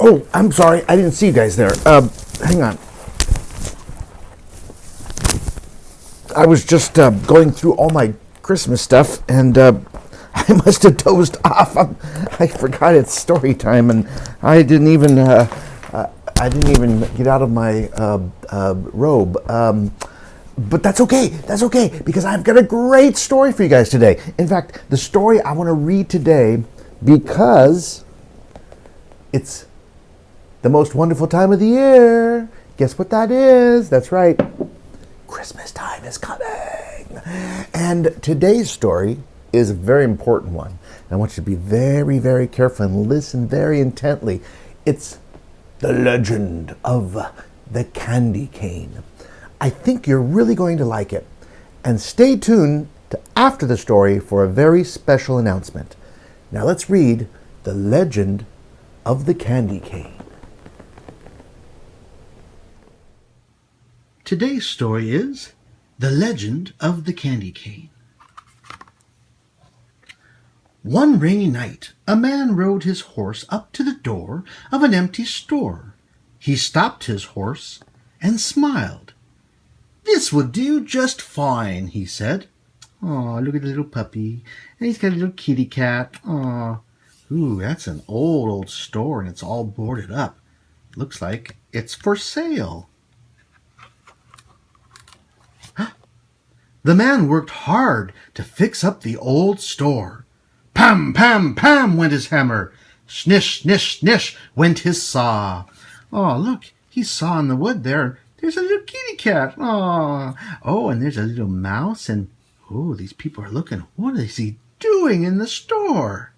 Oh, I'm sorry. I didn't see you guys there. Hang on. I was just going through all my Christmas stuff, and I must have dozed off. I forgot it's story time, and I didn't even get out of my robe. But that's okay. That's okay, because I've got a great story for you guys today. In fact, the story I want to read today, because it's the most wonderful time of the year. Guess what that is? That's right. Christmas time is coming. And today's story is a very important one. And I want you to be very, very careful and listen very intently. It's the legend of the candy cane. I think you're really going to like it. And stay tuned to after the story for a very special announcement. Now let's read the legend of the candy cane. Today's story is The Legend of the Candy Cane. One rainy night, a man rode his horse up to the door of an empty store. He stopped his horse and smiled. "This will do just fine," he said. "Aw, look at the little puppy. And he's got a little kitty cat. Aw. Ooh, that's an old store, and it's all boarded up. Looks like it's for sale." The man worked hard to fix up the old store. Pam, pam, pam went his hammer. Snish, snish, snish went his saw. Oh, look, he saw in the wood there. There's a little kitty cat. Oh, and there's a little mouse. And, oh, these people are looking. What is he doing in the store?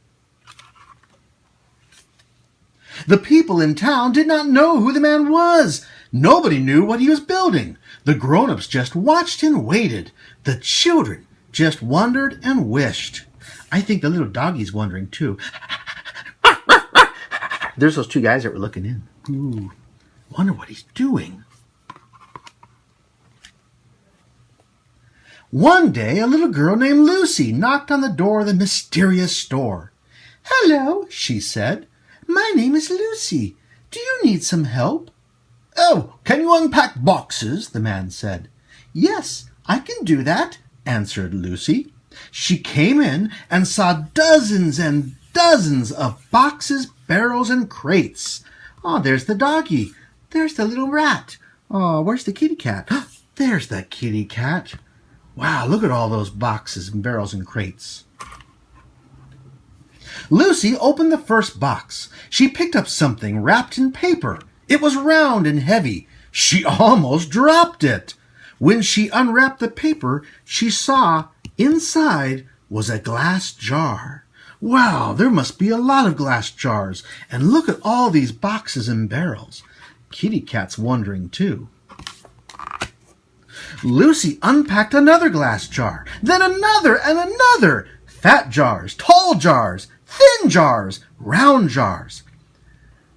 The people in town did not know who the man was. Nobody knew what he was building. The grown-ups just watched and waited. The children just wondered and wished. I think the little doggie's wondering too. There's those two guys that were looking in. Ooh, wonder what he's doing. One day, a little girl named Lucy knocked on the door of the mysterious store. "Hello," she said. "My name is Lucy. Do you need some help?" "Oh, can you unpack boxes?" the man said. "Yes, I can do that," answered Lucy. She came in and saw dozens and dozens of boxes, barrels, and crates. Oh, there's the doggie. There's the little rat. Oh, where's the kitty cat? There's the kitty cat. Wow, look at all those boxes and barrels and crates. Lucy opened the first box. She picked up something wrapped in paper. It was round and heavy. She almost dropped it. When she unwrapped the paper, she saw inside was a glass jar. Wow, there must be a lot of glass jars. And look at all these boxes and barrels. Kitty Cat's wondering too. Lucy unpacked another glass jar, then another and another. Fat jars, tall jars, thin jars, round jars.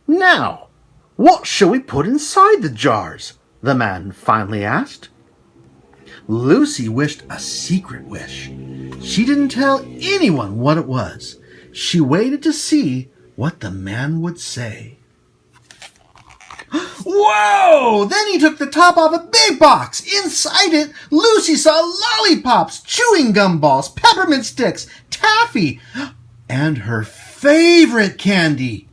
"Now, what shall we put inside the jars?" the man finally asked. Lucy wished a secret wish. She didn't tell anyone what it was. She waited to see what the man would say. Whoa! Then he took the top off a big box. Inside it, Lucy saw lollipops, chewing gum balls, peppermint sticks, taffy, and her favorite candy,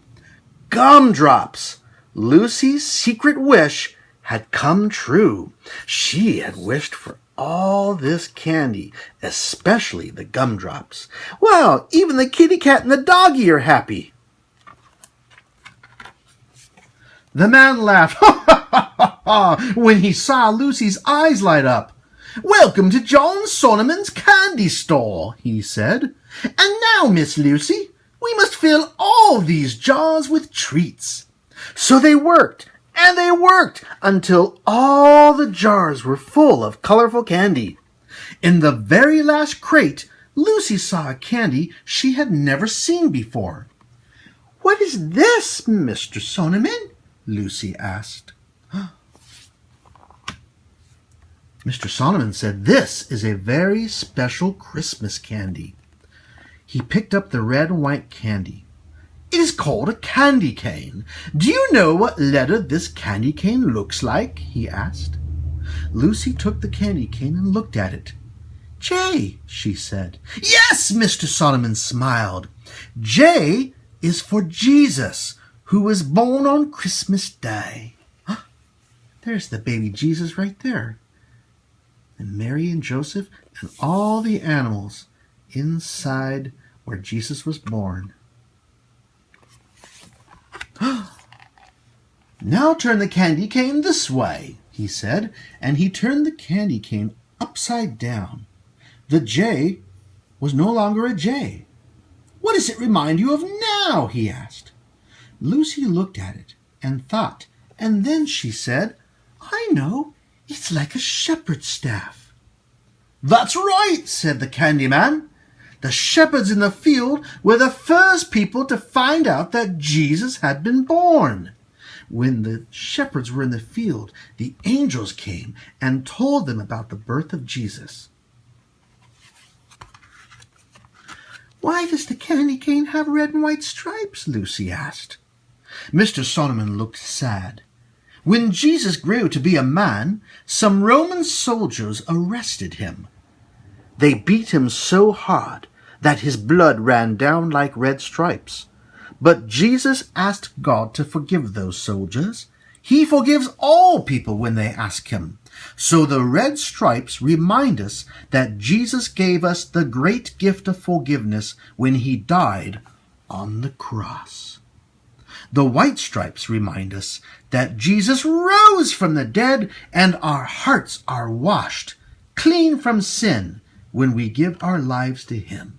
gumdrops. Lucy's secret wish had come true. She had wished for all this candy, especially the gumdrops. Well, even the kitty cat and the doggie are happy. The man laughed when he saw Lucy's eyes light up. "Welcome to John Solomon's candy store," he said. "And now, Miss Lucy, we must fill all these jars with treats." So they worked, and they worked until all the jars were full of colorful candy. In the very last crate, Lucy saw a candy she had never seen before. "What is this, Mr. Solomon?" Lucy asked. Mr. Solomon said, "This is a very special Christmas candy." he picked up the red and white candy. "It is called a candy cane. Do you know what letter this candy cane looks like?" he asked. Lucy took the candy cane and looked at it. "J," she said. "Yes," Mr. Solomon smiled. "J is for Jesus, who was born on Christmas Day." There's the baby Jesus right there. And Mary and Joseph and all the animals inside where Jesus was born. "Now turn the candy cane this way," he said, and he turned the candy cane upside down. The J was no longer a J. "What does it remind you of now?" he asked. Lucy looked at it and thought, and then she said, "I know, it's like a shepherd's staff." "That's right," said the candy man. "The shepherds in the field were the first people to find out that Jesus had been born. When the shepherds were in the field, the angels came and told them about the birth of Jesus." "Why does the candy cane have red and white stripes?" Lucy asked. Mr. Solomon looked sad. "When Jesus grew to be a man, some Roman soldiers arrested him. They beat him so hard that his blood ran down like red stripes. But Jesus asked God to forgive those soldiers. He forgives all people when they ask him. So the red stripes remind us that Jesus gave us the great gift of forgiveness when he died on the cross. The white stripes remind us that Jesus rose from the dead and our hearts are washed clean from sin when we give our lives to him."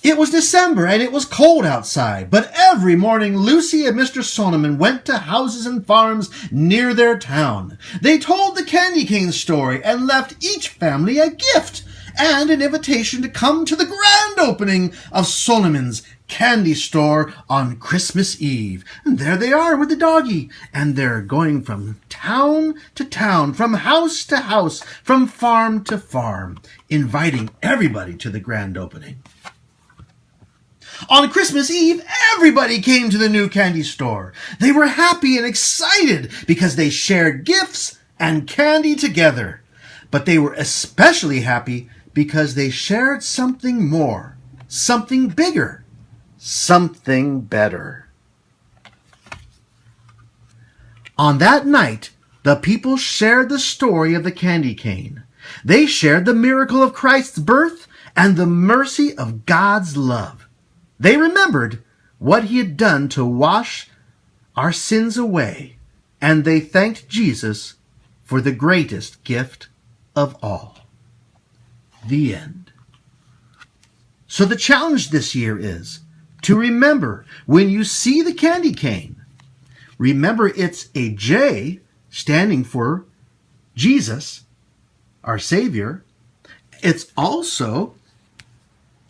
It was December and it was cold outside, but every morning Lucy and Mr. Solomon went to houses and farms near their town. They told the candy cane story and left each family a gift and an invitation to come to the grand opening of Solomon's candy store on Christmas Eve. And there they are with the doggie, and they're going from town to town, from house to house, from farm to farm, inviting everybody to the grand opening. On Christmas Eve, everybody came to the new candy store. They were happy and excited because they shared gifts and candy together. But they were especially happy because they shared something more, something bigger, something better. On that night, the people shared the story of the candy cane. They shared the miracle of Christ's birth and the mercy of God's love. They remembered what he had done to wash our sins away, and they thanked Jesus for the greatest gift of all. The end. So the challenge this year is to remember when you see the candy cane, remember it's a J standing for Jesus, our Savior. It's also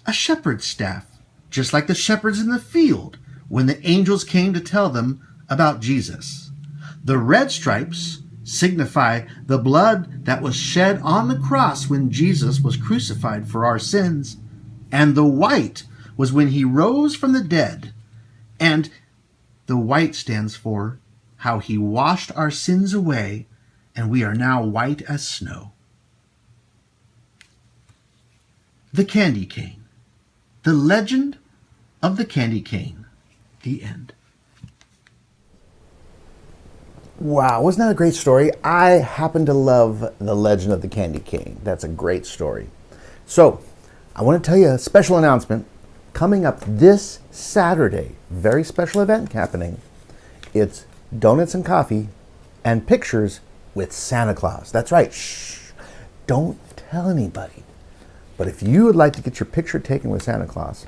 a shepherd's staff, just like the shepherds in the field when the angels came to tell them about Jesus. The red stripes signify the blood that was shed on the cross when Jesus was crucified for our sins, and the white was when he rose from the dead, and the white stands for how he washed our sins away, and we are now white as snow. The candy cane. The legend of the candy cane. The end. Wow, wasn't that a great story? I happen to love The Legend of the Candy Cane. That's a great story. So, I want to tell you a special announcement. Coming up this Saturday, very special event happening. It's donuts and coffee and pictures with Santa Claus. That's right. Shh. Don't tell anybody. But if you would like to get your picture taken with Santa Claus,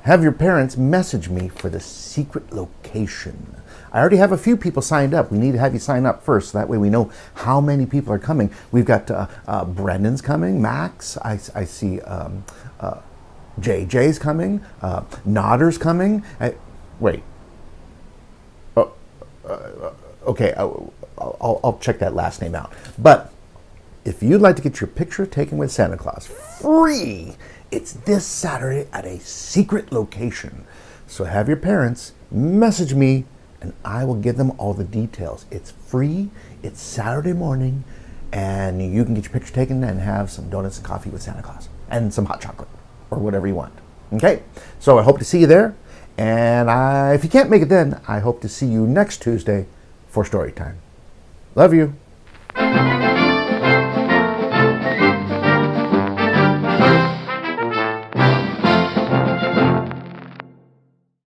have your parents message me for the secret location. I already have a few people signed up. We need to have you sign up first, so that way we know how many people are coming. We've got Brendan's coming, Max, I see JJ's coming, Nodder's coming. Wait. Okay, I'll check that last name out. But if you'd like to get your picture taken with Santa Claus free, it's this Saturday at a secret location. So have your parents message me and I will give them all the details. It's free, it's Saturday morning, and you can get your picture taken and have some donuts and coffee with Santa Claus and some hot chocolate or whatever you want. Okay, so I hope to see you there. And if you can't make it then, I hope to see you next Tuesday for Storytime. Love you.